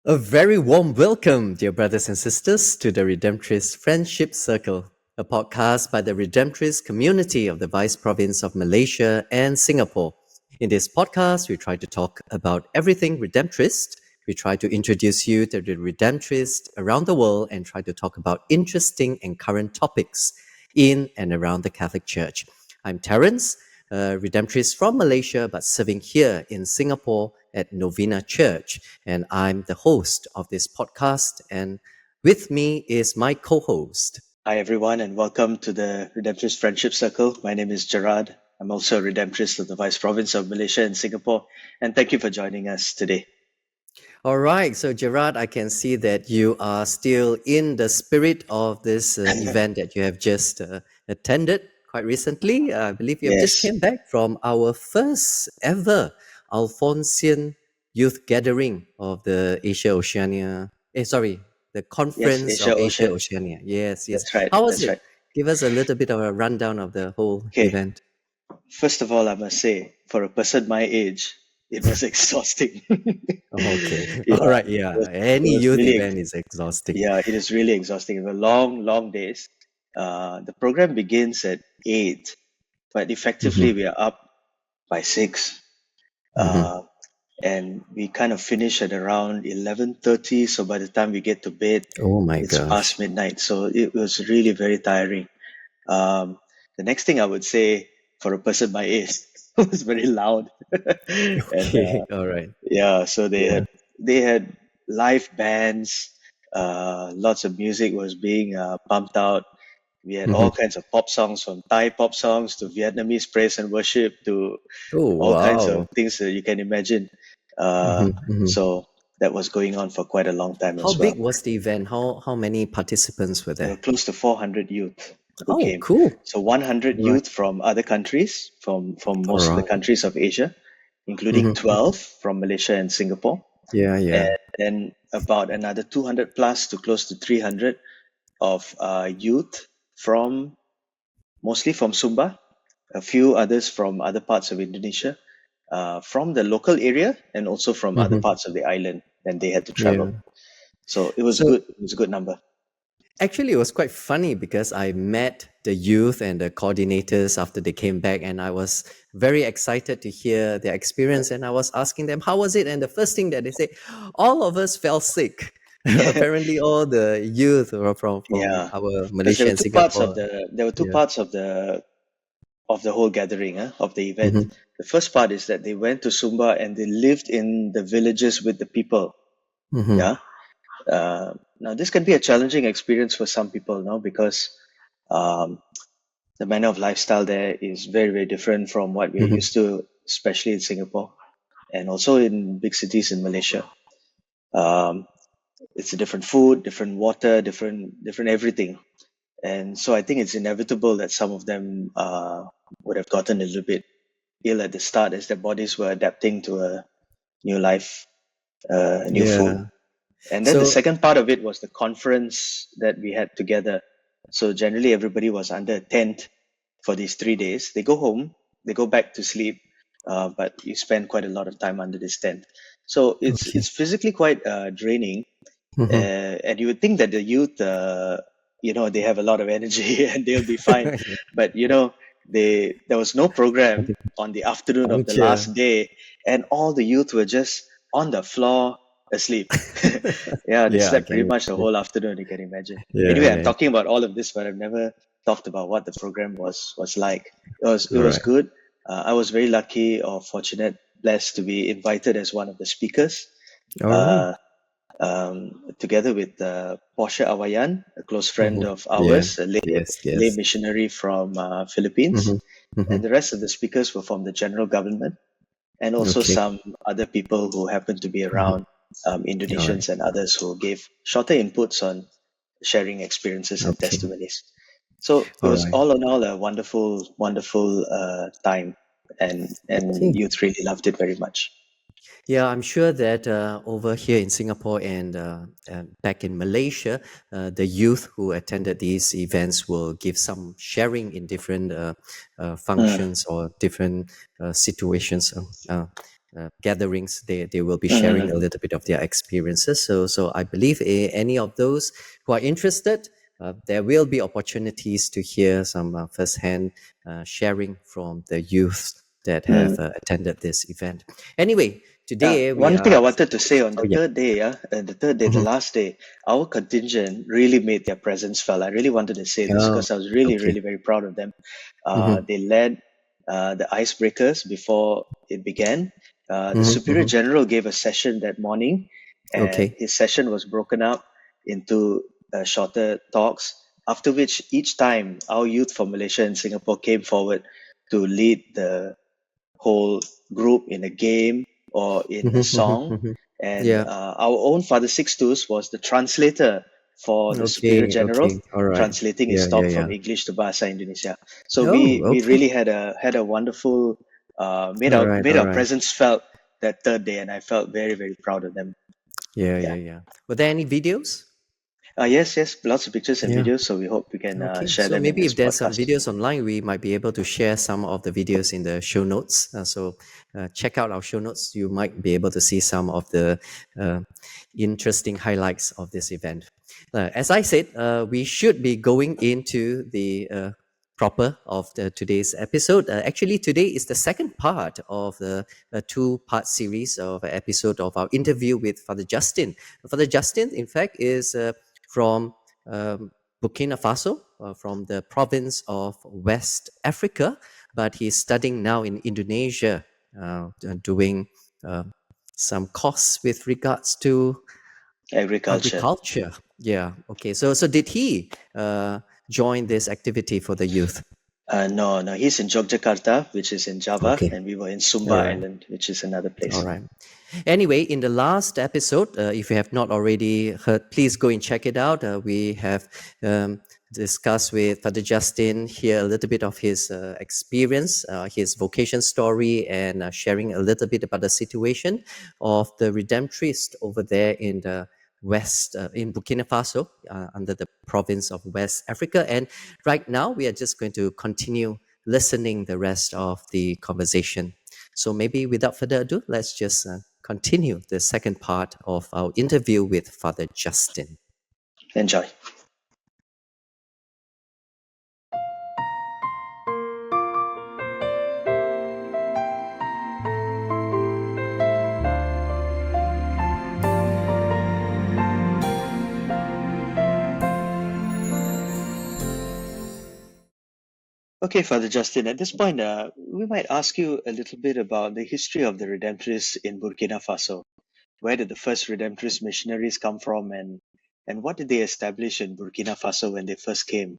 A very warm welcome, dear brothers and sisters, to the Redemptorist Friendship Circle, a podcast by the Redemptorist community of the Vice Province of Malaysia and Singapore. In this podcast, we try to talk about everything Redemptorist. We try to introduce you to the Redemptorists around the world and try to talk about interesting and current topics in and around the Catholic Church. I'm Terence, a Redemptorist from Malaysia, but serving here in Singapore at Novena Church. And I'm the host of this podcast. And with me is my co-host. Hi, everyone, and welcome to the Redemptorist Friendship Circle. My name is Gerard. I'm also a Redemptorist of the Vice Province of Malaysia and Singapore. And thank you for joining us today. All right. So, Gerard, I can see that you are still in the spirit of this event that you have just attended quite recently. I believe you have just Yes. came back from our first ever Alphonsian youth gathering of the Asia-Oceania. The Conference of Asia-Oceania. Asia-Oceania. Yes. That's right. How was That's it? right. Give us a little bit of a rundown of the whole Okay. event. First of all, I must say, for a person my age, it was exhausting. Okay. Yeah, All right. Yeah. it was, Any it was youth really, event is exhausting. yeah, it is really exhausting. It was long, long days. The program begins at 8, but effectively we are up by 6. Mhm. And we kind of finish at around 11:30. So by the time we get to bed, Oh my it's gosh. past midnight. So it was really very tiring. The next thing I would say for a person my age was very loud. And Okay. All right. yeah, so Yeah. they had live bands. Lots of music was being pumped out. We had all Mhm. kinds of pop songs, from Thai pop songs to Vietnamese praise and worship to Oh all kinds of wow. things that you can imagine. Mhm. So that was going on for quite a long time How as well. big was the event? How many participants were There were there? close to 400 youth who Oh, came. cool. So 100 All right. youth from other countries, from All most of the right. countries of Asia, including Mhm. 12 from Malaysia and Singapore, Yeah. and then about another 200 plus to close to 300 of youth from mostly from Sumba, a few others from other parts of Indonesia, from the local area, and also from other Mhm. parts of the island. And they had to Yeah. travel. So it was So good. It was a good number. actually, it was quite funny because I met the youth and the coordinators after they came back, and I was very excited to hear their experience. And I was asking them, how was it? And the first thing that they say, all of us fell sick. Apparently, all the youth were from Yeah, our because Malaysia and Singapore. there were two Yeah. parts of the whole gathering, of the event. Mm-hmm. The first part is that they went to Sumba and they lived in the villages with the people. Mm-hmm. Yeah. Now this can be a challenging experience for some people, no, because um, the manner of lifestyle there is very, very different from what we're Mm-hmm. used to, especially in Singapore and also in big cities in Malaysia. Um, it's a different food, different water, different everything. And so I think it's inevitable that some of them would have gotten a little bit ill at the start as their bodies were adapting to a new life, new food. Yeah. And then the So, second part of it was the conference that we had together. So generally everybody was under a tent for these 3 days. They go home, they go back to sleep, but you spend quite a lot of time under this tent. So okay. it's physically quite draining, Mm-hmm. and you would think that the youth, they have a lot of energy and they'll be fine, but there was no program on the afternoon of the Puncture. last day, and all the youth were just on the floor asleep. Yeah, they Yeah, I slept can pretty much the imagine. whole afternoon. You can imagine. Yeah, Anyway, I'm yeah. talking about all of this, but I've never talked about what the program was like. It All was right. good. I was very lucky or fortunate, blessed to be invited as one of the speakers. All right. Uh, Together with Portia Awayan, a close friend Mm-hmm. of Yeah. ours, a lay Yes. missionary from Philippines, Mm-hmm. and Mm-hmm. the rest of the speakers were from the general government, and also Okay. some other people who happened to be Mm-hmm. around, All right. Indonesians and others who gave shorter inputs on sharing experiences and Okay. testimonies. So it All was right. all in all a wonderful, wonderful time, and Okay. youth really loved it very much. Yeah, I'm sure that over here in Singapore and back in Malaysia, the youth who attended these events will give some sharing in different Mm, functions or different situations. gatherings, they will be sharing a little bit of their experiences. So I believe any of those who are interested, there will be opportunities to hear some firsthand sharing from the youth that have attended this event. Anyway, Yeah, today we one thing I are. wanted to say on the Oh yeah. third day, the Mhm. last day, our contingent really made their presence felt. I really wanted to say this Oh, because I was really, okay. really very proud of them. Mm-hmm. They led the icebreakers before it began. The Mm-hmm. Superior Mm-hmm. General gave a session that morning, and Okay. his session was broken up into shorter talks. After which, each time our youth from Malaysia and Singapore came forward to lead the whole group in a game or in a Mm-hmm. song. Mm-hmm. Mm-hmm. And Yeah. our own Father Sixtus was the translator for the Superior Okay. General, Okay. All right. translating his Yeah. Yeah. talk from Yeah. English to Bahasa Indonesia. So Oh. we Okay. really had a wonderful made All our right. made All our right. presence felt that third day, and I felt very, very proud of them. Yeah. Yeah. Yeah. Yeah. Were there any videos? Yes, lots of pictures and Yeah. videos. So we hope we can Okay, share so them in maybe this if there's some podcast. videos online, we might be able to share some of the videos in the show notes. So check out our show notes. You might be able to see some of the uh, interesting highlights of this event. As I said, we should be going into the proper of today's episode. Actually, today is the second part of the two-part series of an episode of our interview with Father Justin. Father Justin, in fact, is from Burkina Faso, from the province of West Africa, but he's studying now in Indonesia, doing uh, some course with regards to Agriculture. agriculture. Yeah. Okay. So did he join this activity for the youth? No, he's in Yogyakarta, which is in Java, Okay. and we were in Sumba All right. Island, which is another All place. right. Anyway, in the last episode, if you have not already heard, please go and check it out. We have discussed with Father Justin here a little bit of his experience, his vocation story, and sharing a little bit about the situation of the Redemptorist over there in the West, in Burkina Faso, under the province of West Africa. And right now, we are just going to continue listening the rest of the conversation. So maybe without further ado, let's just continue the second part of our interview with Father Justin. Enjoy. Okay, Father Justin, at this point, we might ask you a little bit about the history of the Redemptorists in Burkina Faso. Where did the first Redemptorist missionaries come from, and what did they establish in Burkina Faso when they first came?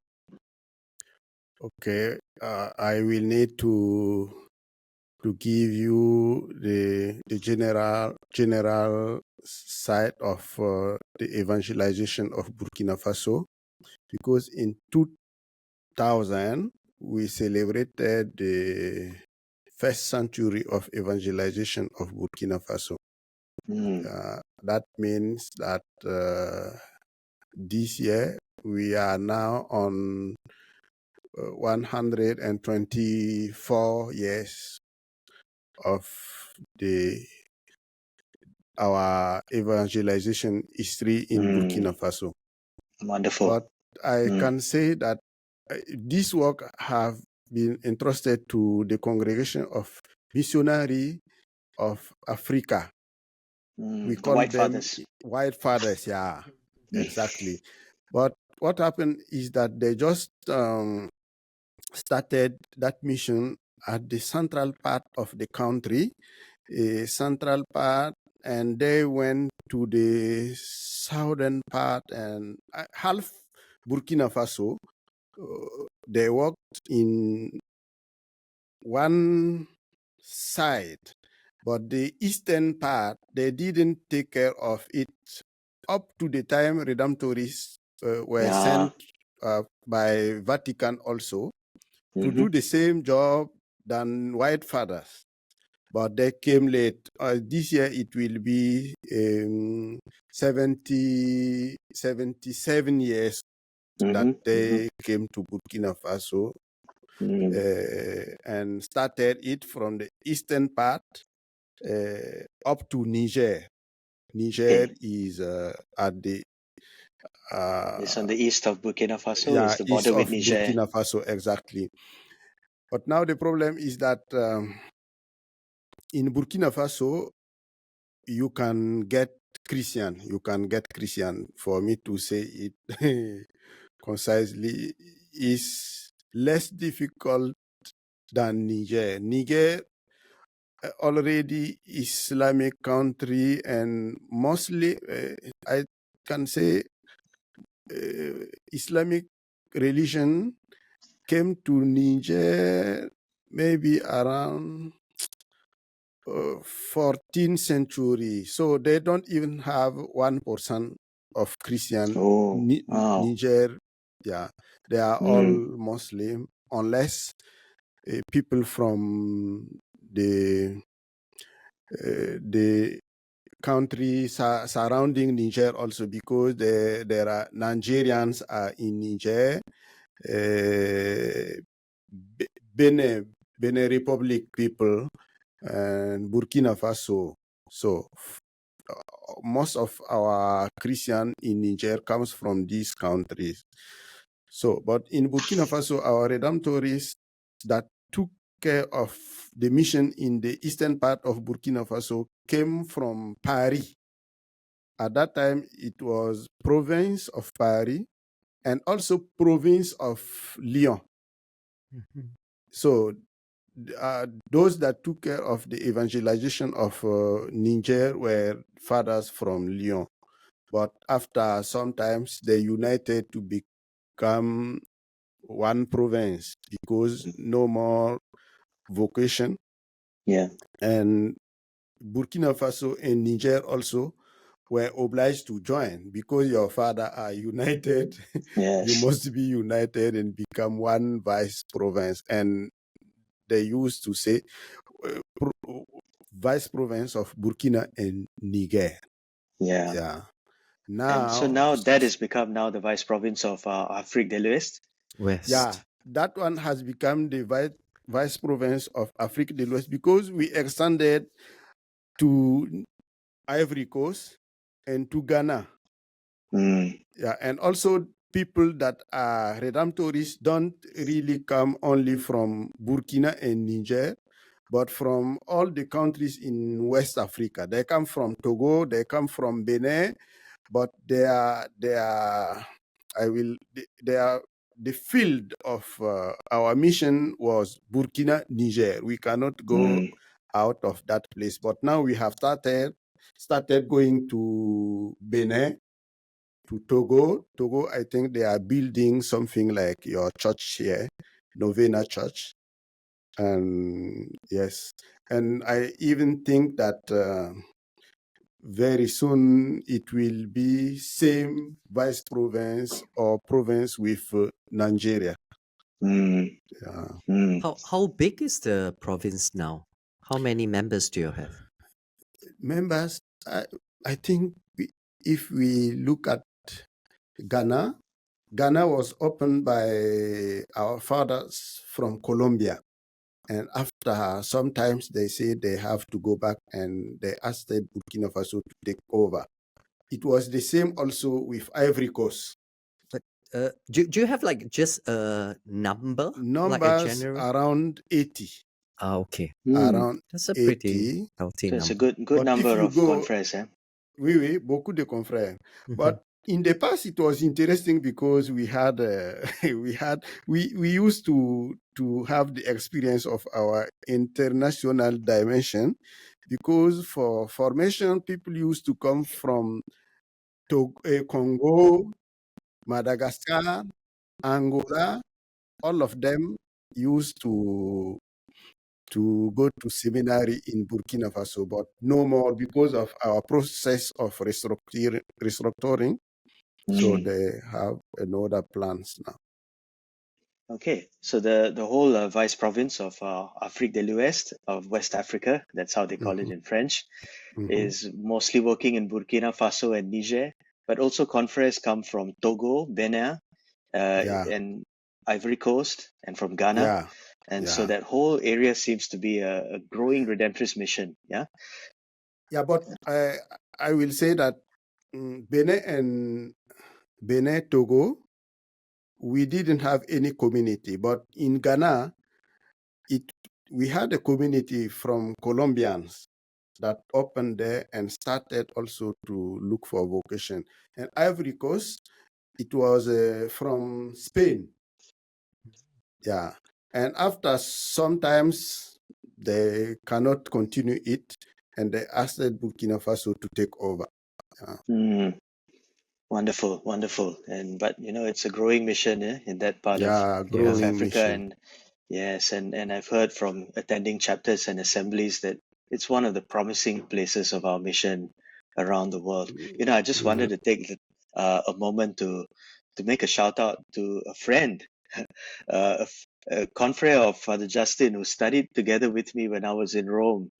Okay, I will need to give you the general side of the evangelization of Burkina Faso, because in 2000 we celebrated the first century of evangelization of Burkina Faso. Mm, That means that this year we are now on 124 years of the our evangelization history in Burkina mm, Faso. wonderful. But I Mm, can say that this work have been entrusted to the congregation of Missionaries of Africa. We the call White them Fathers. White Fathers, yeah, Mm, exactly. But what happened is that they just started that mission at the central part of the country, a central part, and they went to the southern part and half Burkina Faso. They worked in one side, but the eastern part, they didn't take care of it up to the time Redemptorists were yeah. sent by Vatican also to Mm-hmm, do the same job than White Fathers, but they came late. This year it will be 77 years that mm-hmm, mm-hmm, they came to Burkina Faso mm, and started it from the eastern part up to Niger. Niger Okay. is at the It's on the east of Burkina Faso. yeah, It's the east border with of Niger. Burkina Faso, exactly. But now the problem is that in Burkina Faso, you can get Christian. You can get Christian. For me to say it concisely, is less difficult than Niger. Niger already Islamic country, and mostly I can say Islamic religion came to Niger maybe around 14th century. So they don't even have 1% of Christian Oh, wow. Niger. Yeah, they are all Mm, Muslim, unless people from the country surrounding Niger also, because there are Nigerians are in Niger, Benin Republic people, and Burkina Faso. So most of our Christian in Niger comes from these countries. So, but in Burkina Faso, our Redemptorists that took care of the mission in the eastern part of Burkina Faso came from Paris. At that time, it was province of Paris and also province of Lyon. So those that took care of the evangelization of Niger were fathers from Lyon. But after sometimes they united to become one province because no more vocation. yeah. And Burkina Faso and Niger also were obliged to join because your father are united. You Yes. must be united and become one vice province. And they used to say vice province of Burkina and Niger. Yeah. Yeah. And so Now, now that has become now the vice province of Afrique de l'Ouest. yeah, West. that one has become the vice province of Afrique de l'Ouest because we extended to Ivory Coast and to Ghana. Mm, Yeah, and also people that are Redemptorists don't really come only from Burkina and Niger, but from all the countries in West Africa. They come from Togo, they come from Benin, but they are the field of our mission was Burkina, Niger. We cannot go mm, out of that place, but now we have started going to Benin, to Togo. Togo, I think they are building something like your church here, Novena Church. And yes, and I even think that very soon it will be same vice province or province with Nigeria. mm, Yeah. mm. How big is the province now? How many members do you have? Members, I think if we look at Ghana, Ghana was opened by our fathers from Colombia. And after sometimes they say they have to go back and they asked Burkina Faso to take over. It was the same also with Ivory Coast. But do you have like just a number, like a Numbers general? around 80. Ah, okay. Mm. Around That's a pretty 80. healthy So it's a number. good But if number you of go, confrères, eh? oui, oui, beaucoup de confrères. Mhm. But in the past, it was interesting because we had we used to have the experience of our international dimension, because for formation, people used to come from Congo, Madagascar, Angola. All of them used to go to seminary in Burkina Faso, but no more because of our process of restructuring. So Mm. they have another plans now. Okay, so the whole vice province of Afrique de l'Ouest of West Africa, that's how they call it Mhm, in French, mhm. is mostly working in Burkina Faso and Niger, but also confrères come from Togo, Benin, Yeah, and Ivory Coast, and from Ghana. yeah. And so Yeah. that whole area seems to be a growing Redemptorist mission. Yeah. Yeah, but I will say that Benin, Togo, we didn't have any community, but in Ghana, it we had a community from Colombians that opened there and started also to look for vocation. And Ivory Coast, it was from Spain. Yeah. And after sometimes they cannot continue it, and they asked Burkina Faso to take over. Mm, wonderful, wonderful. And but it's a growing mission in that part Yeah, of Yeah. growing Africa. mission. And yes, and I've heard from attending chapters and assemblies that it's one of the promising places of our mission around the world. I just wanted Mhm. to take a moment to make a shout out to a friend, a confrere of Father Justin, who studied together with me when I was in Rome.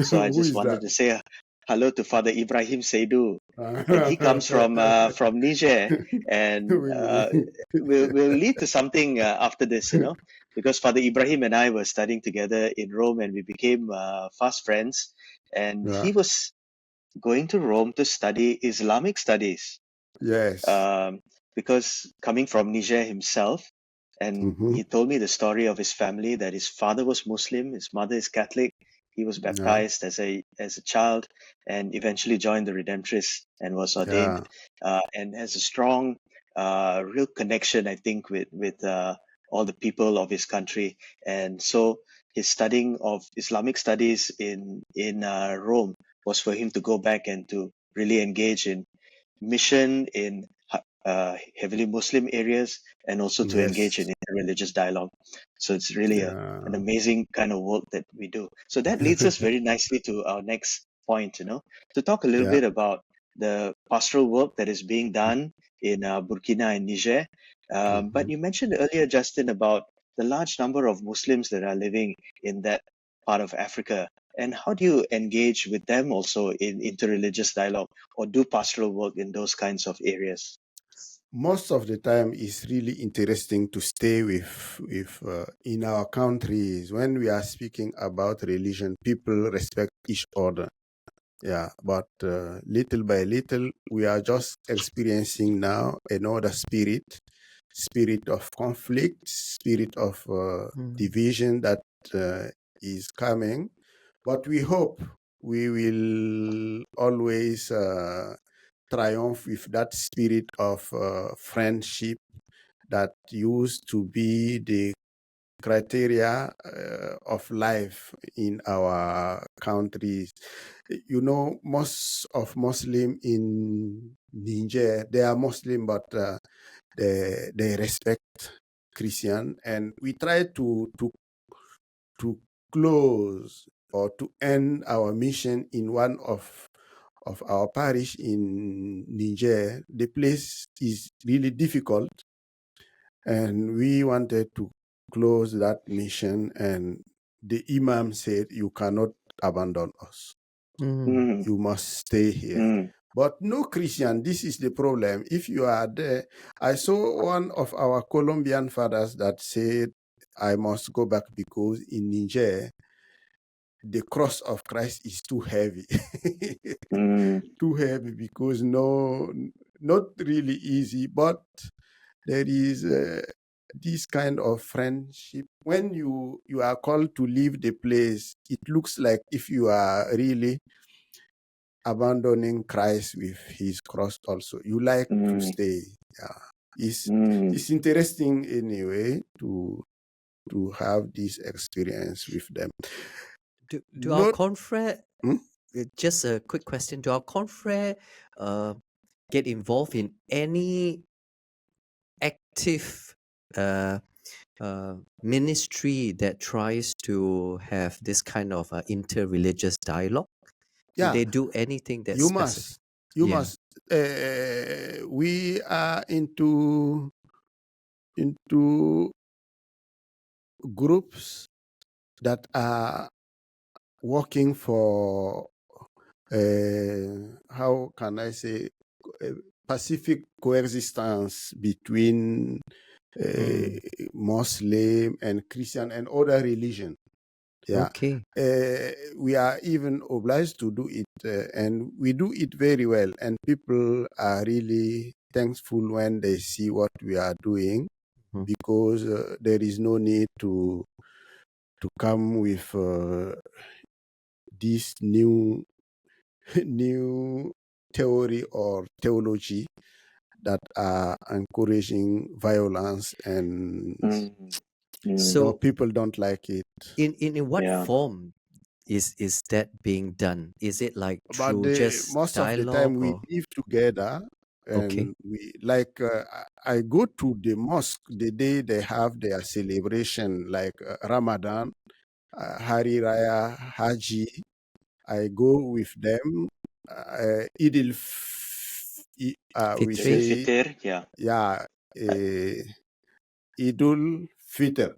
So I Who just is wanted that? to say hello to Father Ibrahim Seydu, and he comes from Niger, and will lead to something after this, because Father Ibrahim and I were studying together in Rome, and we became fast friends. And Yeah. he was going to Rome to study Islamic studies, Yes. um, because coming from Niger himself, and Mm-hmm. he told me the story of his family, that his father was Muslim, his mother is Catholic. He was Yeah. baptized as a child, and eventually joined the Redemptorists and was ordained, Yeah. and has a strong, real connection, I think, with all the people of his country. And so his studying of Islamic studies in Rome was for him to go back and to really engage in mission in heavily Muslim areas, and also to engage Yes. in interreligious dialogue. So it's really an Yeah. amazing kind of work that we do. So that leads us very nicely to our next point, to talk a little Yeah. bit about the pastoral work that is being done in Burkina and Niger. But Mhm. you mentioned earlier, Justin, about the large number of Muslims that are living in that part of Africa. And how do you engage with them also in interreligious dialogue, or do pastoral work in those kinds of areas? Most of the time, it's really interesting to stay with in our countries when we are speaking about religion. People respect each other. Yeah, but little by little, we are just experiencing now another spirit of conflict, spirit of Mm. division that uh, is coming. But we hope we will always triumph with that spirit of friendship that used to be the criteria of life in our countries. Most of Muslim in Niger, they are Muslim, but they respect Christian, and we try to close or to end our mission in one of our parish in Niger. The place is really difficult, and we wanted to close that mission, and the imam said, "You cannot abandon us, Mm. Mm, you must stay here." mm, But no Christian, this is the problem. If you are there, I saw one of our Colombian fathers that said, "I must go back because in Niger the cross of Christ is too heavy." mm, Too heavy because no, not really easy, but there is this kind of friendship. When you are called to leave the place, it looks like if you are really abandoning Christ with his cross also. You like to mm, stay. Yeah. mm, It's interesting anyway to have this experience with them. Do our Not confrere, hmm? just a quick question, do our confrere uh, get involved in any active uh, ministry that tries to have this kind of interreligious dialogue? Do Yeah, they do anything that's you specific? must. You Yeah. must. We are into groups that are working for how can I say, uh, pacific coexistence between Muslim and Christian and other religion. Yeah. Okay. We are even obliged to do it, and we do it very well. And people are really thankful when they see what we are doing, Mhm. because there is no need to come with this new new theory or theology that are encouraging violence, and So people don't like it. in what Yeah. form is that being done? Is it like But through just most of the time dialogue we or live together, okay? and we like I go to the mosque the day they have their celebration, like Ramadan, Hari Raya, Haji. I go with them. We Eid Fitri? say, al-Fitr. Yeah. yeah, uh, Idul Fitr.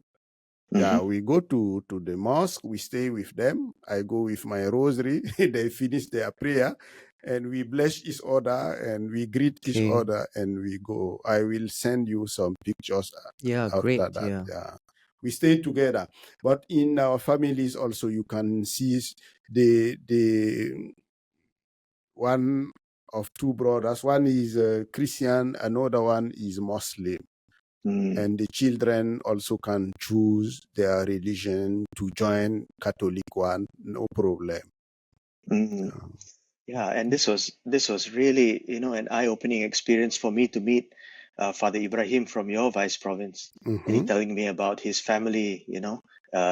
Yeah, Mm-hmm. we go to the mosque, we stay with them. I go with my rosary. They finish their prayer, and we bless each other, and we greet each Okay. other, and we go. I will send you some pictures Yeah, after great. that. Yeah. Yeah, we stay together. But in our families also, you can see the one of two brothers. One is a Christian, another one is Muslim, Mm. and the children also can choose their religion to join Catholic one, no problem. Mm. Yeah, and this was really, an eye-opening experience for me to meet Father Ibrahim from your vice province, and he Mm-hmm. telling me about his family.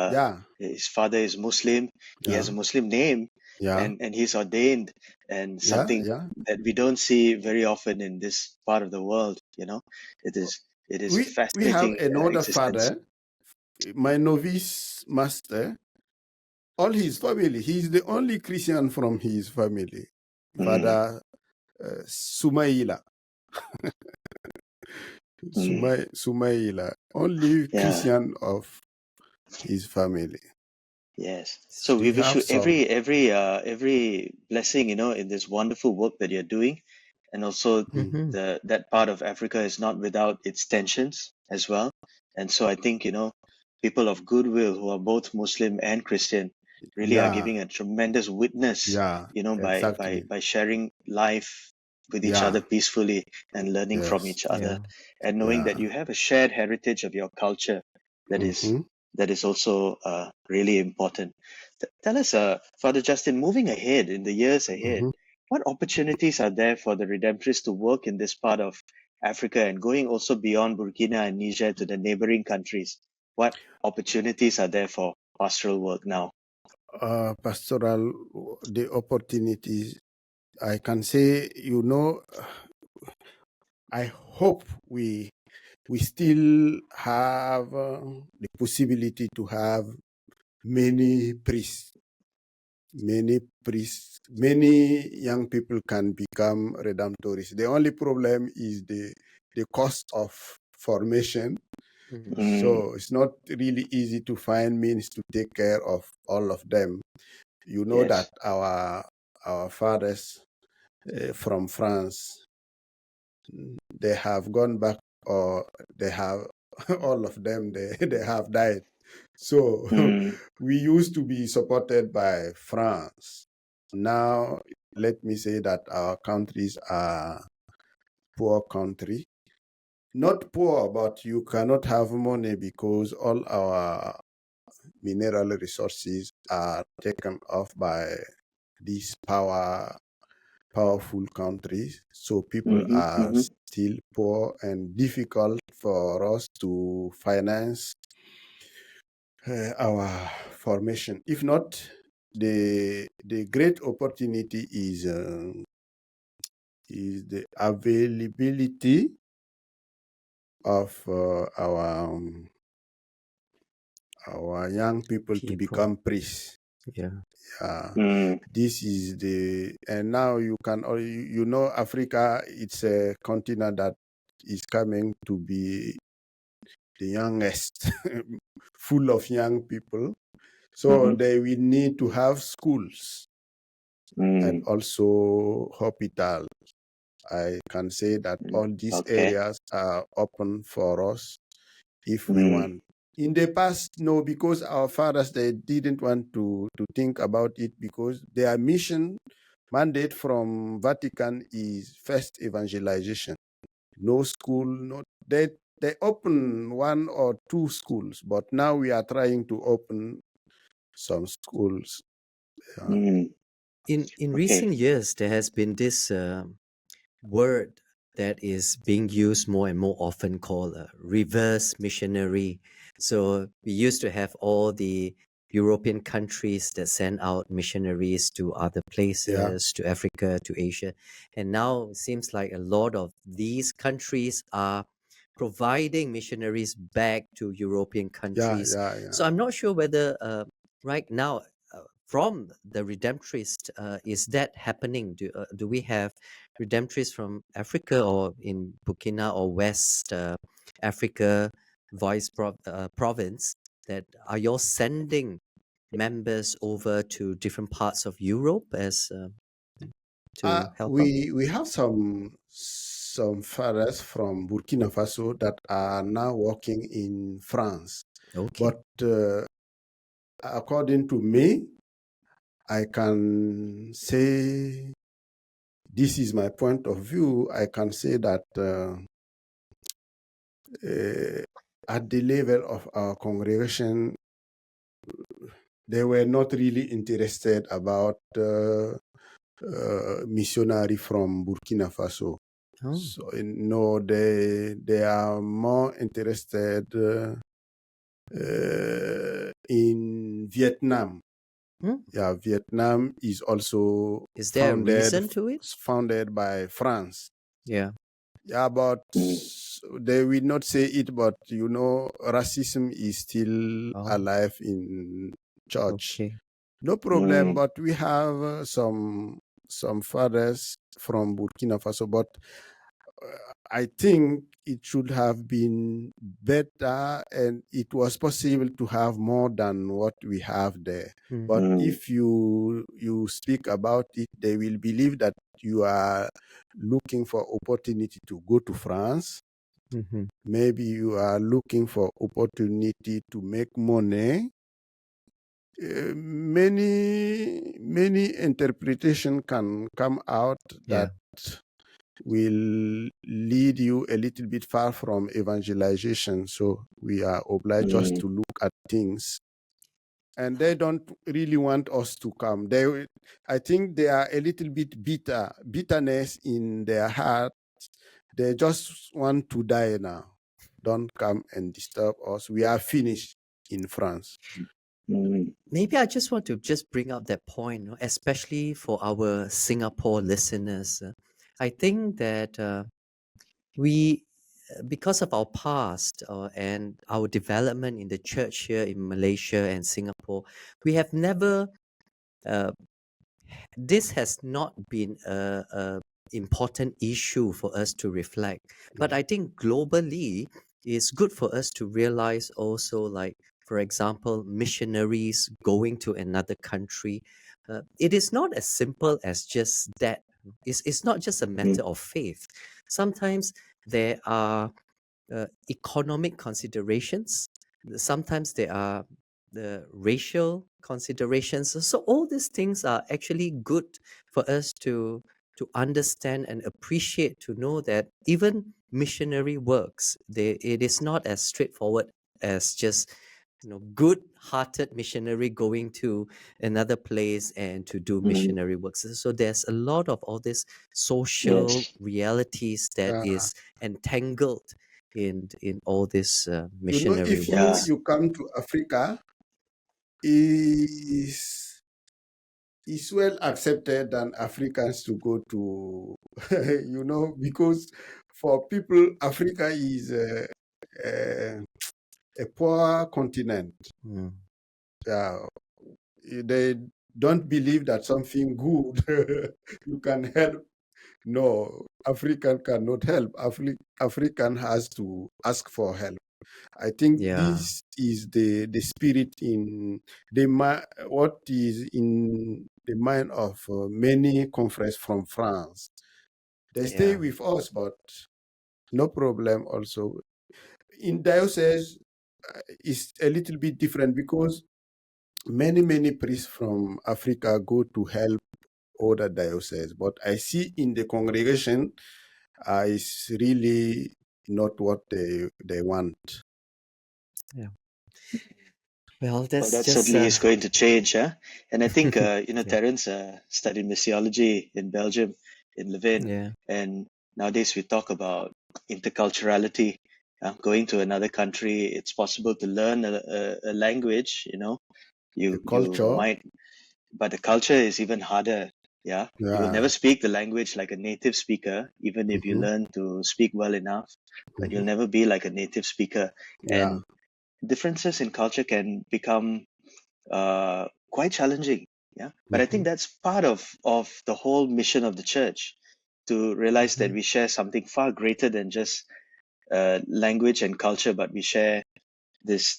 Yeah, His father is Muslim. He has yeah, a Muslim name, yeah, and he's ordained, and yeah, something yeah. that we don't see very often in this part of the world. It is a We have fascinating another existence. father, my novice master. All his family, he's the only Christian from his family. Mm, Father Sumaila. mm, Sumaila, only yeah. Christian of his family. Yes. So So we We wish have you some. every blessing, in this wonderful work that you're doing. And also Mm. mhm. that part of Africa is not without its tensions as well. And so I think, people of goodwill who are both Muslim and Christian really are Yeah, giving a tremendous witness, yeah, exactly. by sharing life with each other Yeah, peacefully and learning from yes, each Yeah. other, and knowing that yeah. you have a shared heritage of your culture that is Mm-hmm. that is also really important. Tell us, Father Justin, moving ahead in the years ahead, Mm-hmm. what opportunities are there for the Redemptorists to work in this part of Africa and going also beyond Burkina and Niger to the neighboring countries? What opportunities are there for pastoral work now? Pastoral, the opportunities, I can say, I hope we still have the possibility to have many priests, many young people can become redemptorists. The only problem is the cost of formation. Mhm. Mm, So it's not really easy to find means to take care of all of them. You know that yes. our fathers from France, they have gone back, or they have all of them, they have died. So Mm, we used to be supported by France. Now let me say that our countries are poor country. Not poor, but you cannot have money because all our mineral resources are taken off by these powerful countries. So people mm-hmm, are mm-hmm, still poor, and difficult for us to finance our formation. If not, the great opportunity is the availability of our young people to People. become priests. Yeah. mm, This is and now you can, Africa, it's a continent that is coming to be the youngest, full of young people. So mm-hmm, they will need to have schools and mm, also hospital. I can say that all these okay. areas are open for us. if we want. In the past, no, because our fathers, they didn't want to think about it, because their mission mandate from Vatican is first evangelization. No school, not they open one or two schools, but now we are trying to open some schools. In Okay. recent years, there has been this word that is being used more and more often called reverse missionary. So we used to have all the European countries that send out missionaries to other Yeah, places, to Africa, to Asia. And now it seems like a lot of these countries are providing missionaries back to European yeah, countries. yeah, yeah. So I'm not sure whether right now, from the Redemptorist, is that happening? Do we have Redemptorists from Africa or in Burkina or West Africa province that are you all sending members over to different parts of Europe as to help out? We have some fathers from Burkina Faso that are now working in France, Okay. but according to me, I can say, this is my point of view, I can say that at the level of our congregation, they were not really interested about missionary from Burkina Faso. Oh. So no, they are more interested in Vietnam. Hmm. Yeah, Vietnam is also Is there a founded reason to it? founded by France. Yeah. Yeah, but they will not say it, but racism is still Oh, alive in church. okay. No problem, but we have some fathers from Burkina Faso, but I think it should have been better, and it was possible to have more than what we have there. Mm. But if you speak about it, they will believe that you are looking for opportunity to go to France. Mm-hmm. Maybe you are looking for opportunity to make money. Many interpretation can come out Yeah. that will lead you a little bit far from evangelization. So we are obliged just to look at things. And they don't really want us to come. I think they are a little bit bitterness in their heart. They just want to die now. Don't come and disturb us. We are finished in France. Maybe I just want to just bring up that point, especially for our Singapore listeners. I think that we, because of our past and our development in the church here in Malaysia and Singapore, we have never, uh, this has not been a important issue for us to reflect. But I think globally, it's good for us to realize also, like, for example, missionaries going to another country. It is not as simple as just that. It's not just a matter of faith. Sometimes there are economic considerations. Sometimes there are the racial considerations. So all these things are actually good for us to understand and appreciate, to know that even missionary works, it is not as straightforward as just good-hearted missionary going to another place and to do missionary works. So there's a lot of all these social Yes. realities that Yeah. is entangled in all this missionary If Yeah. works. you come to Africa, is well accepted than Africans to go to, because for people, Africa is a, a poor continent. Mm. Yeah, they don't believe that something good you can help. No, African cannot help. African has to ask for help. I think Yeah, this is the spirit in what is in the mind of many conference from France. They stay yeah, with us, but no problem also. in diocese is a little bit different because many priests from Africa go to help other dioceses, but I see in the congregation it's really not what they want. Yeah. Well, Well, that's that just certainly is going to change, huh? And I think, yeah, Terence studied missiology in Belgium, in Leuven, yeah, and nowadays we talk about interculturality. Going to another country, it's possible to learn a language, The you culture, might, but the culture is even harder. Yeah, you will yeah. never speak the language like a native speaker, even if you Hmm. learn to speak well enough, but you'll Hmm. never be like a native speaker. Yeah. And differences in culture can become quite challenging. Yeah, but I think Hmm. that's part of the whole mission of the church, to realize that Hmm. we share something far greater than just language and culture, but we share this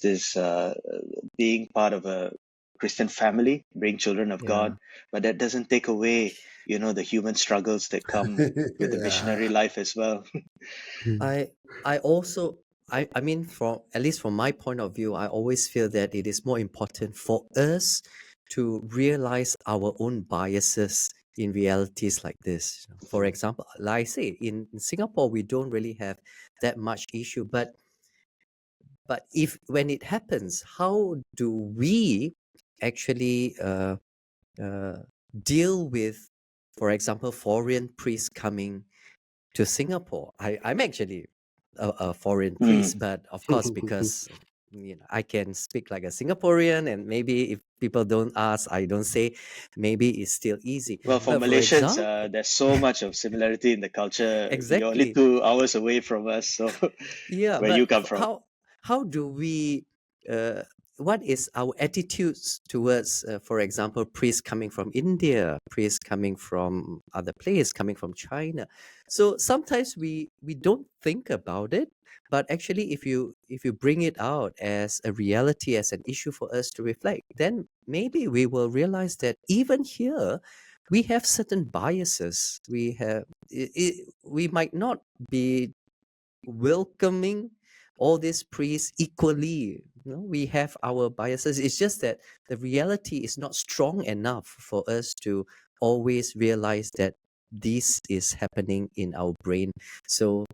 being part of a Christian family, being children of God. yeah. But that doesn't take away, the human struggles that come with the Yeah. missionary life as well. I I also I mean from at least from my point of view, I always feel that it is more important for us to realize our own biases in realities like this. For example, like I say, in Singapore we don't really have that much issue, but if when it happens, how do we actually uh, deal with, for example, foreign priests coming to Singapore? I'm actually a foreign Mm. priest, but of course, because I can speak like a Singaporean, and maybe if people don't ask, I don't say, maybe it's still easy. Well, for But for Malaysians, example, there's so much of similarity in the culture. You're only exactly. 2 hours away from us, so Yeah, where you but come from. how do we uh, what is our attitudes towards, for example, priests coming from India, priests coming from other place, coming from China? So sometimes we don't think about it, but actually, if you bring it out as a reality, as an issue for us to reflect, then maybe we will realize that even here we have certain biases. We might not be welcoming all these priests equally. We have our biases. It's just that the reality is not strong enough for us to always realize that this is happening in our brain. So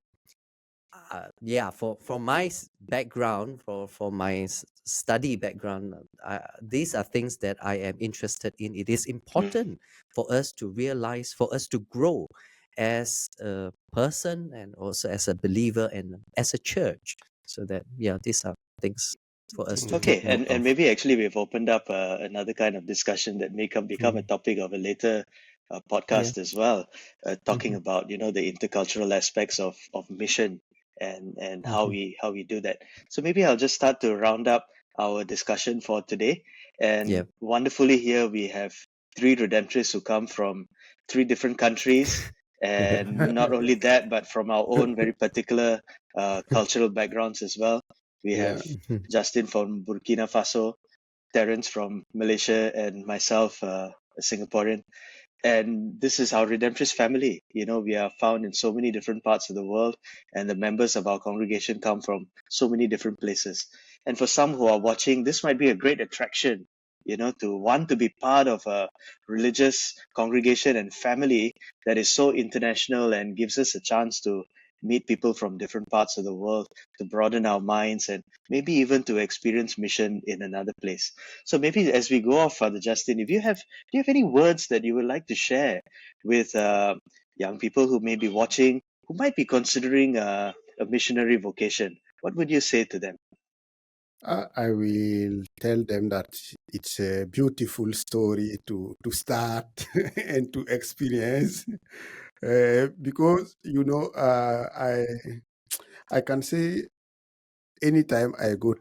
yeah, for my background, for my study background, these are things that I am interested in. It is Mm. important for us to realize, for us to grow as a person and also as a believer and as a church. So that, yeah, these are things for us to Okay, take and note and of. maybe actually we've opened up another kind of discussion that may become a Mm, topic of a later yeah. podcast as well, talking Mm-hmm, about the intercultural aspects of mission and how mm-hmm, we do that. So maybe I'll just start to round up our discussion for today. yeah. And wonderfully here we have three Redemptorists who come from three different countries, and not only that, but from our own very particular cultural backgrounds as well. We Yeah. have Justin from Burkina Faso, Terence from Malaysia, and myself, a Singaporean. And this is our Redemptorist family. We are found in so many different parts of the world, and the members of our congregation come from so many different places. And for some who are watching, this might be a great attraction, to want to be part of a religious congregation and family that is so international and gives us a chance to meet people from different parts of the world, to broaden our minds, and maybe even to experience mission in another place. So maybe as we go off, Father Justin, if do you have any words that you would like to share with young people who may be watching, who might be considering a missionary vocation? What would you say to them? I will tell them that it's a beautiful story to start and to experience, because I can say anytime I go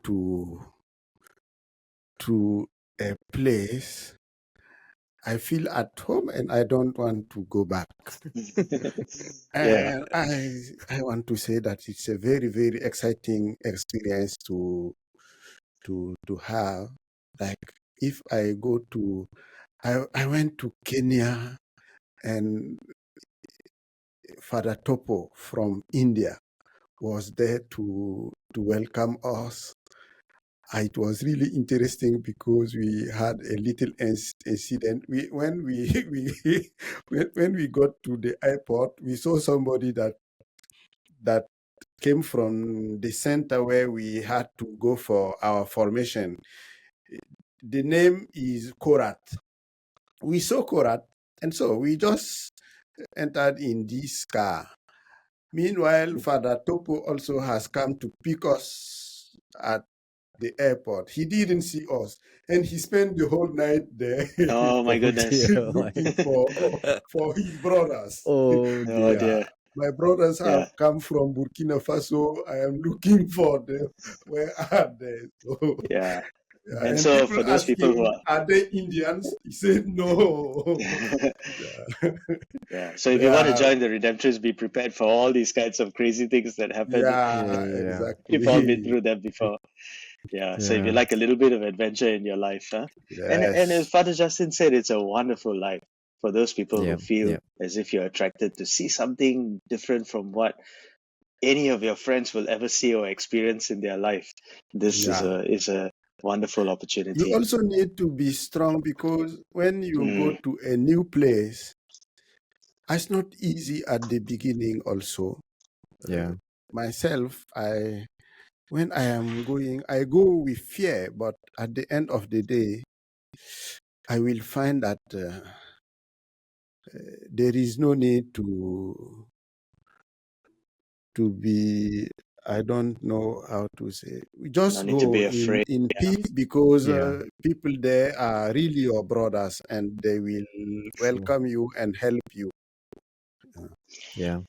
to a place, I feel at home and I don't want to go back. Yeah. And I want to say that it's a very exciting experience to have. Like if I go to I went to Kenya, and Father Topo from India was there to to welcome us. It was really interesting because we had a little incident. When we got to the airport, we saw somebody that came from the center where we had to go for our formation. The name is Korat. We saw Korat, and so we just entered in this car. Meanwhile, Father Topo also has come to pick us at the airport. He didn't see us, and he spent the whole night there Oh my goodness. dear. looking for his brothers. Oh Oh dear. dear. My brothers have Yeah. come from Burkina Faso. I am looking for them. Where are they? So, Yeah. yeah, And and so people for those ask people him, who are they Indians? He said no. yeah. So if They you want to are, join the Redemptorists, be prepared for all these kinds of crazy things that happen. yeah, Yeah. We've all been exactly. through them before. Yeah. So if you Yeah. like a little bit of adventure in your life, huh? And as Yes. Father Justin said, it's a wonderful life for those people Yeah. who feel Yeah. as if you're attracted to see something different from what any of your friends will ever see or experience in their life. This Yeah. is a wonderful You opportunity. also need to be strong because when you go Mm, to a new place, it's not easy at the beginning also. Yeah. Myself, when I am going, I go with fear, but at the end of the day, I will find that there is no need to be, I don't know how to say. We no just need to go be in afraid. peace because Yeah. people there are really your brothers and they will True. welcome you and help you. Yeah.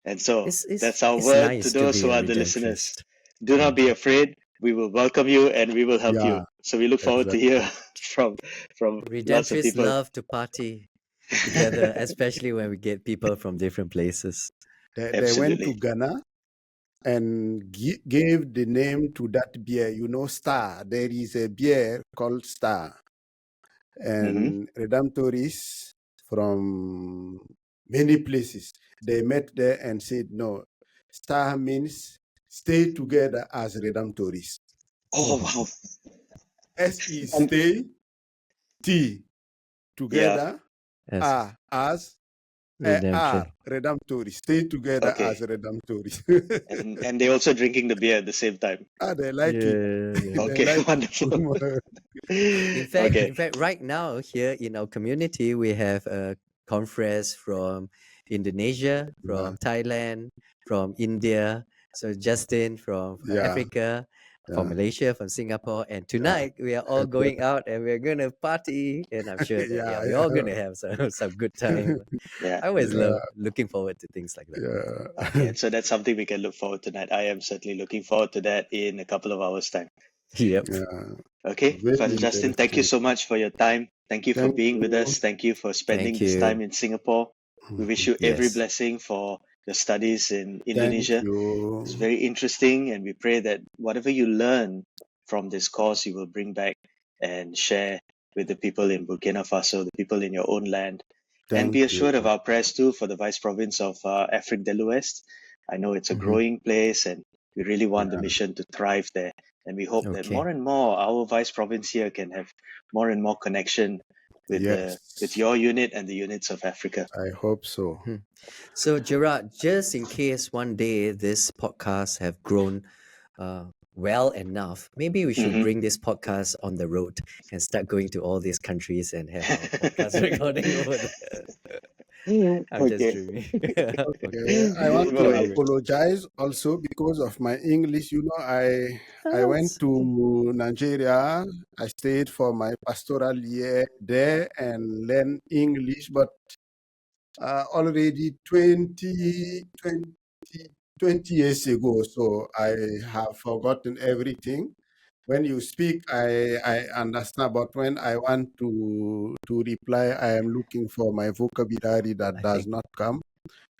And so It's that's our it's word to nice to those be who a are the listeners. redemptorist. Do not be Mm. afraid. We will welcome you and we will help you. Yeah, So we look forward to hear exactly. from lots of Redemptorists people. love to party together, especially when we get people from different places. They went to Absolutely. Ghana and gave the name to that beer. You know, Star. There is a beer called Star. And Redemptorists from many places, they met there and said, no, Star means stay together as Redemptorists. Oh wow. S is And stay, T yeah. together, As A as redemption. R Redemptorists. Stay together as Okay. Redemptorists. And they also drinking the beer at the same time. They like it. Yeah. Yeah. They Okay, like it too wonderful. much. Okay. In fact, right now here in our community, we have a conference from Indonesia, Yeah, from Thailand, from India. So Justin from yeah, Africa, from yeah, Malaysia, from Singapore, and yeah. tonight we are all going out and we're gonna party. And I'm sure that Yeah, we're all gonna have some good time. Yeah. I always yeah, love looking forward to things like that. Okay. yeah. And so that's something we can look forward to tonight. I am certainly looking forward to that in a couple of hours' time. Yep. Yeah, Okay. very Father Justin, thank you interesting. so much for your time. Thank you for Thank being with you. us. Thank you for spending Thank this time you. in Singapore. We wish you every Yes. blessing for your studies in Thank Indonesia. It's you. very interesting, and we pray that whatever you learn from this course, you will bring back and share with the people in Burkina Faso, the people in your own land. And Thank be you. assured of our prayers too for the Vice Province of Afrique de l'Ouest. I know it's a Mhm. growing place, and we really want the Yeah. mission to thrive there. And we hope that Okay. more and more our Vice Province here can have more and more connection with Yes, your unit and the units of Africa. I hope so. Hmm. So Gerard, just in case one day this podcast have grown well enough, maybe we should Mhm. bring this podcast on the road and start going to all these countries and have our podcast recording over there. I'm just Okay. dreaming. Okay. Okay, I want to Anyway. apologize also because of my English. You know, I went That's- to Nigeria. I stayed for my pastoral year there and learned English, but already 20 years ago, so I have forgotten everything. When you speak, I understand, but when I want to reply, I am looking for my vocabulary that I does think not come,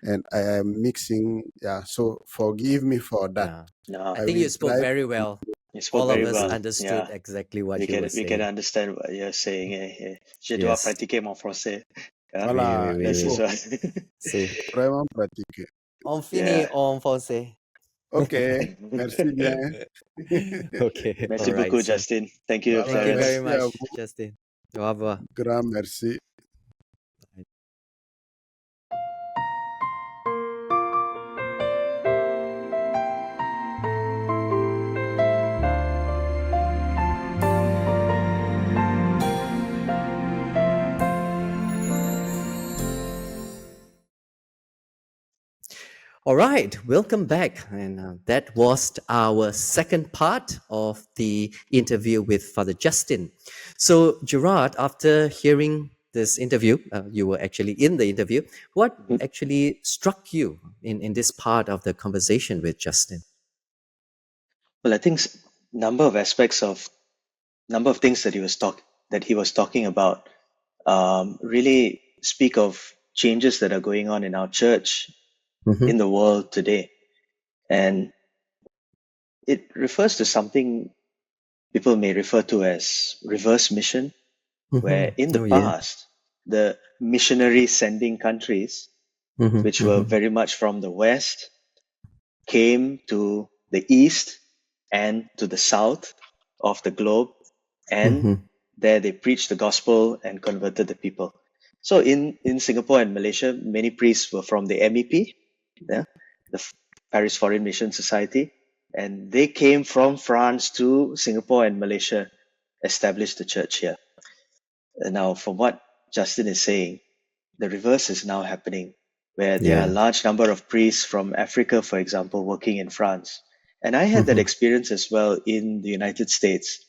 and I am mixing. Yeah, so forgive me for that. no. No, I I think will you spoke try very to. well. you spoke All of very us well. understood Yeah, exactly what you were we can saying. understand what you're saying. Je dois Yes. pratiquer mon français. Yeah, Voilà, il this is faut Oui. what. C'est vraiment pratiquer. on finit Yeah. en français. OK, merci bien. Okay, all Merci right. beaucoup, So Justin. Thank you, thank you very Clarence. Merci à much, vous. Justin. Au revoir. Grand merci. All right, welcome back. And that was our second part of the interview with Father Justin. So, Gerard, after hearing this interview, you were actually in the interview. What Mhm. actually struck you in this part of the conversation with Justin? Well, I think number of things that he was talking about really speak of changes that are going on in our church in Mm-hmm, the world today, and it refers to something people may refer to as reverse mission, where in mm-hmm. the Oh, yeah. past the missionary sending countries, Mm-hmm, which were mm-hmm, very much from the west, came to the east and to the south of the globe, and mm-hmm, there they preached the gospel and converted the people. So in Singapore and Malaysia, many priests were from the MEP, yeah, the Paris Foreign Mission Society, and they came from France to Singapore and Malaysia, established the church here. And now, from what Justin is saying, the reverse is now happening, where there are yeah. a large number of priests from Africa, for example, working in France. And I had that Mm-hmm, experience as well in the United States.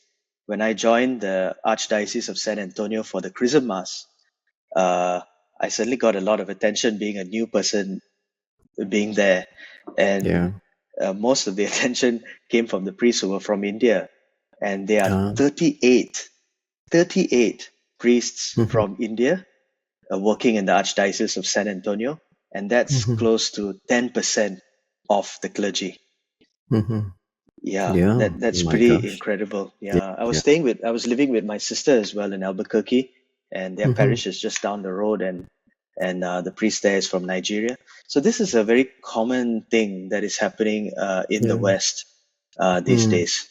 When I joined the Archdiocese of San Antonio for the Chrism Mass, uh, I suddenly got a lot of attention being a new person being there. And yeah. most of the attention came from the priests who were from India. And there are Uh, 38 priests mm-hmm, from India working in the Archdiocese of San Antonio, and that's mm-hmm, close to 10% of the clergy. mm-hmm. Yeah, Yeah. that's Oh my pretty gosh. incredible. Yeah. Yeah, Yeah. I was living with my sister as well in Albuquerque, and their Mm-hmm, parish is just down the road, and the priest there is from Nigeria. So this is a very common thing that is happening in the yeah. West these Mm. days.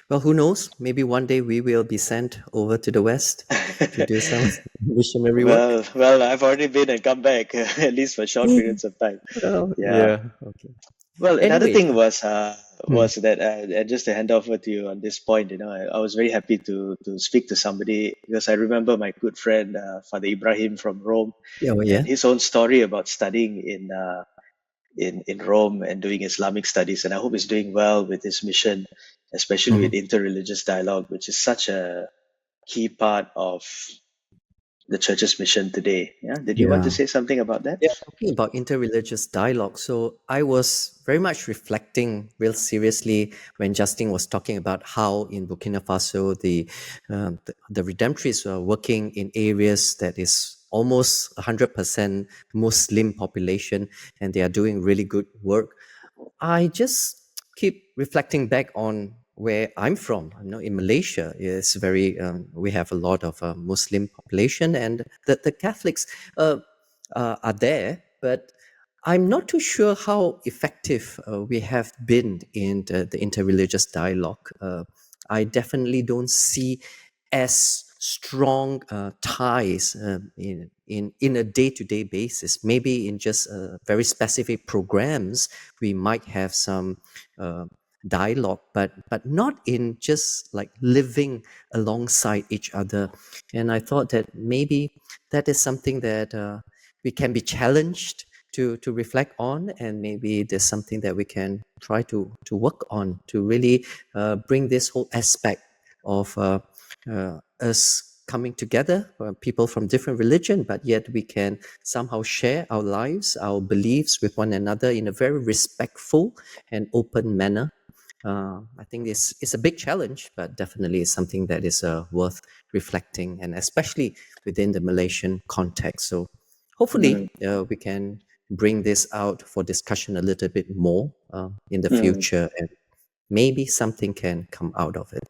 Well, who knows? Maybe one day we will be sent over to the West to do some missionary work. Well, I've already been and come back at least for short periods of time. Well, Yeah. yeah. Okay. Well, another Anyway. thing Hmm. was that and just to hand over to you on this point, I was very happy to speak to somebody because I remember my good friend Father Ibrahim from Rome Yeah. Well, and yeah. his own story about studying in Rome and doing Islamic studies, and I hope he's doing well with his mission, especially with Mhm. interreligious dialogue, which is such a key part of the church's mission today. Yeah, did you want to Yeah. say something about that? Yeah, talking about interreligious dialogue. So I was very much reflecting real seriously when Justin was talking about how in Burkina Faso the Redemptorists are working in areas that is almost 100% Muslim population, and they are doing really good work. I just keep reflecting back on where I'm from. You know, in Malaysia, it's very we have a lot of Muslim population, and the Catholics are there, but I'm not too sure how effective we have been in the interreligious dialogue. I definitely don't see as strong ties in a day-to-day basis. Maybe in just very specific programs, we might have some uh, dialogue, but not in just like living alongside each other. And I thought that maybe that is something that we can be challenged to reflect on, and maybe there's something that we can try to work on to really bring this whole aspect of us coming together, people from different religion, but yet we can somehow share our lives, our beliefs with one another in a very respectful and open manner. I think it's a big challenge, but definitely is something that is worth reflecting, and especially within the Malaysian context. So Mm, hopefully we can bring this out for discussion a little bit more in the mm. future, and maybe something can come out of it.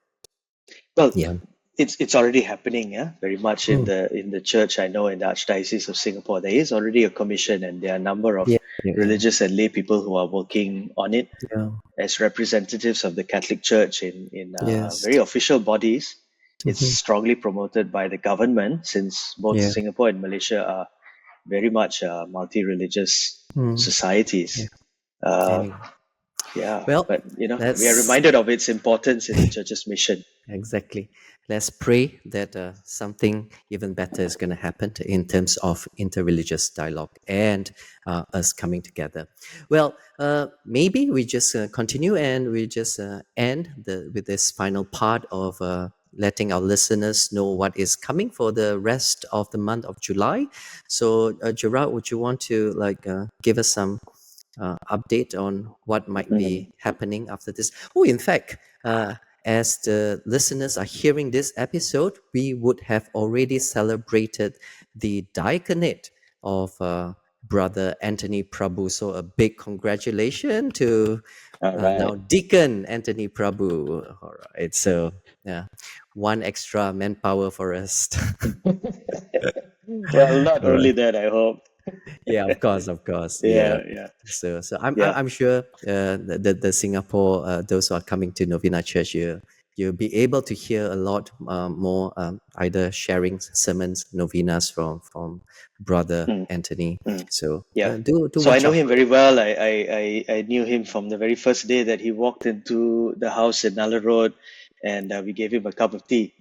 Well, Yeah. it's already happening, yeah, very much in the church. I know in the Archdiocese of Singapore there is already a commission, and there are a number of Yeah, yeah, yeah, religious and lay people who are working on it yeah. as representatives of the Catholic Church in Yes. very official bodies. It's Hmm. strongly promoted by the government, since both Yeah. Singapore and Malaysia are very much multi-religious Mm. Yeah. societies. Uh, Anyway, yeah, well, but we are let's reminded of its importance in the church's mission. exactly. Let's pray that something even better is going to happen in terms of interreligious dialogue and us coming together. Well, maybe we just continue and we just end with this final part of letting our listeners know what is coming for the rest of the month of July. So, Gerard, would you want to give us some update on what might Mm, be happening after this? Oh, in fact, as the listeners are hearing this episode, we would have already celebrated the diaconate of Brother Anthony Prabhu. So a big congratulations to all now right. Deacon Anthony Prabhu. All right, so yeah, one extra manpower for us. Well, not All right. only that, I hope. Yeah, of course, yeah. Yeah, yeah, So I'm yeah. I'm sure the Singapore those who are coming to Novena Church, you'll be able to hear a lot more either sharing sermons, novenas from Brother Mm, Anthony. mm. So Yeah. do So I watch know out him for it. very well. I knew him from the very first day that he walked into the house in Nalla Road, and we gave him a cup of tea.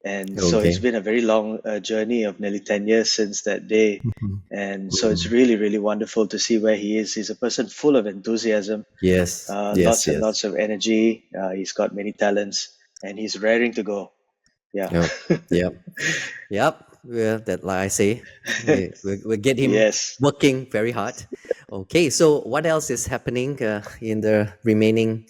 And so it's Okay. been a very long journey of nearly 10 years since that day. Mhm. And so it's Mhm. really, really wonderful to see where he is. He's a person full of enthusiasm, Yes, yes, lots and yes. lots of energy. He's got many talents, and he's raring to go. Yeah. Yep, yep. Yep, well, that like I say, we'll get him Yes. working very hard. Okay, so what else is happening in the remaining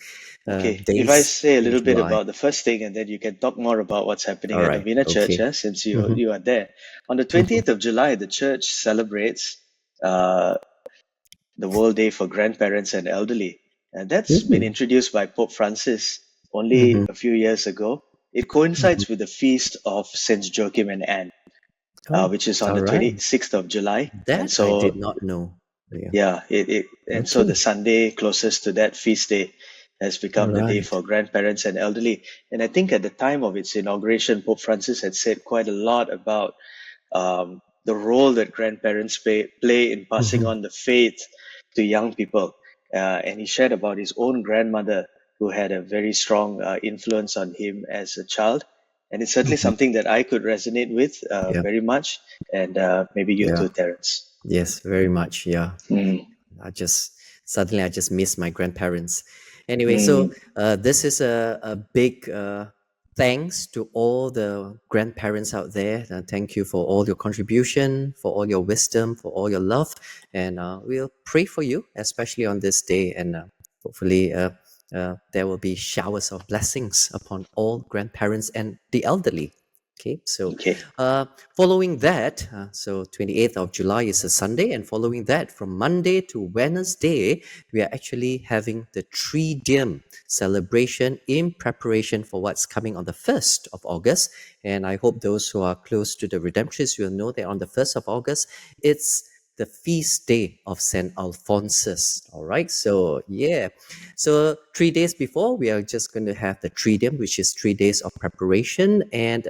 Okay, if I days say a in little bit July? about the first thing, and then you can talk more about what's happening All at right. Novena Church, Okay. since you Mm-hmm. you are there. On the Mm-hmm. 20th of July, the church celebrates uh, the World Day for Grandparents and Elderly, and that's been Mm-hmm. introduced by Pope Francis only Mm-hmm. a few years ago. It coincides with the feast of Saints Joachim and Anne, Oh, which is on all the right. 26th of July, and That I did so not know. Yeah. yeah, it and so the Okay. Sunday closest to that feast day has All become the day right. for grandparents and elderly. And I think at the time of its inauguration, Pope Francis had said quite a lot about the role that grandparents play in passing Mm-hmm. on the faith to young people. And he shared about his own grandmother, who had a very strong influence on him as a child. And it's certainly Mm-hmm. something that I could resonate with Yeah. very much. And maybe you Yeah. too, Terence. Yes, very much. Yeah. Mm, I just miss my grandparents. Anyway, so mm, this is a big thanks to all the grandparents out there. Thank you for all your contribution, for all your wisdom, for all your love, and we'll pray for you, especially on this day, and hopefully. There will be showers of blessings upon all grandparents and the elderly. Okay, so okay. uh, following that, so 28th of July is a Sunday, and following that, from Monday to Wednesday, we are actually having the Triduum celebration in preparation for what's coming on the 1st of August. And I hope those who are close to the Redemptorists will know that on the 1st of August, it's the feast day of St. Alphonsus. All right, so yeah. So 3 days before, we are just going to have the Triduum, which is 3 days of preparation. And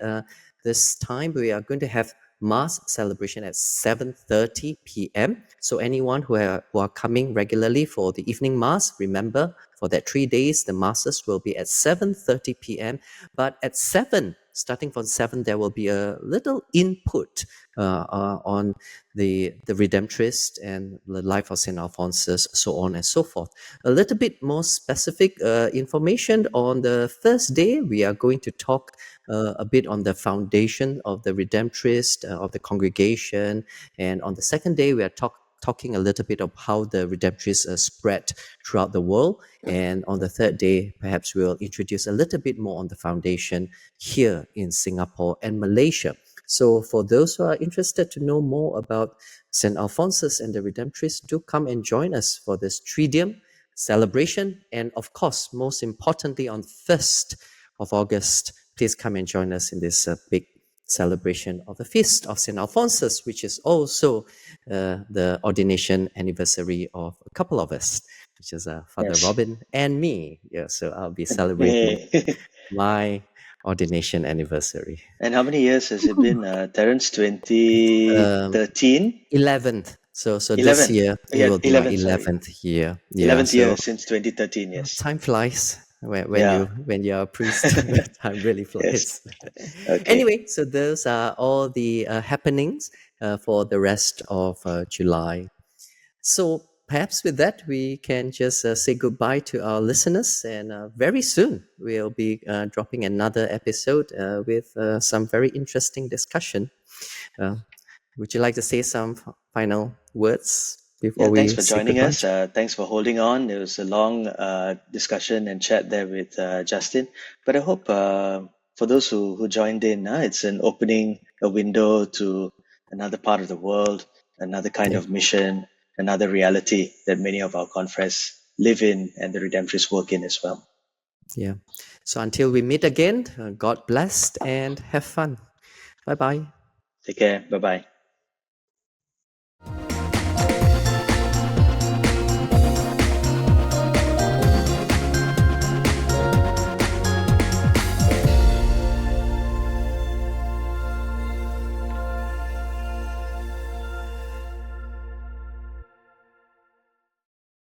this time we are going to have mass celebration at 7:30 p.m. So anyone who are coming regularly for the evening mass, remember for that 3 days the masses will be at 7:30 p.m. But at 7, starting from 7, there will be a little input on the Redemptorist and the life of Saint Alphonsus, so on and so forth. A little bit more specific information on the first day. We are going to talk a bit on the foundation of the Redemptorist, of the congregation. And on the second day, we are talking a little bit of how the Redemptorists spread throughout the world. And on the third day, perhaps we'll introduce a little bit more on the foundation here in Singapore and Malaysia. So for those who are interested to know more about St. Alphonsus and the Redemptorists, do come and join us for this Triduum celebration. And of course, most importantly, on 1st of August please come and join us in this big celebration of the Feast of St. Alphonsus, which is also the ordination anniversary of a couple of us, which is Father Yes. Robin and me. Yeah, so I'll be celebrating Hey. my ordination anniversary. And how many years has it been, Terence? 2013? 11th. So this 11. year it Yeah, will be my 11, sorry. 11th year. Yeah. 11th So year since 2013, yes. time flies Yeah. when you're a priest. Time really Yes. flies. Okay. Anyway, so those are all the happenings for the rest of July. So perhaps with that, we can just say goodbye to our listeners, and very soon we'll be dropping another episode with some very interesting discussion. Uh, would you like to say some final words Yeah, before thanks we for say joining goodbye? us. Thanks for holding on. There was a long discussion and chat there with Justin. But I hope for those who joined in, it's an opening, a window to another part of the world, another kind Yeah, of mission, another reality that many of our confreres live in and the Redemptorists work in as well. yeah. So until we meet again, God bless and have fun. Bye bye. Take care. Bye bye.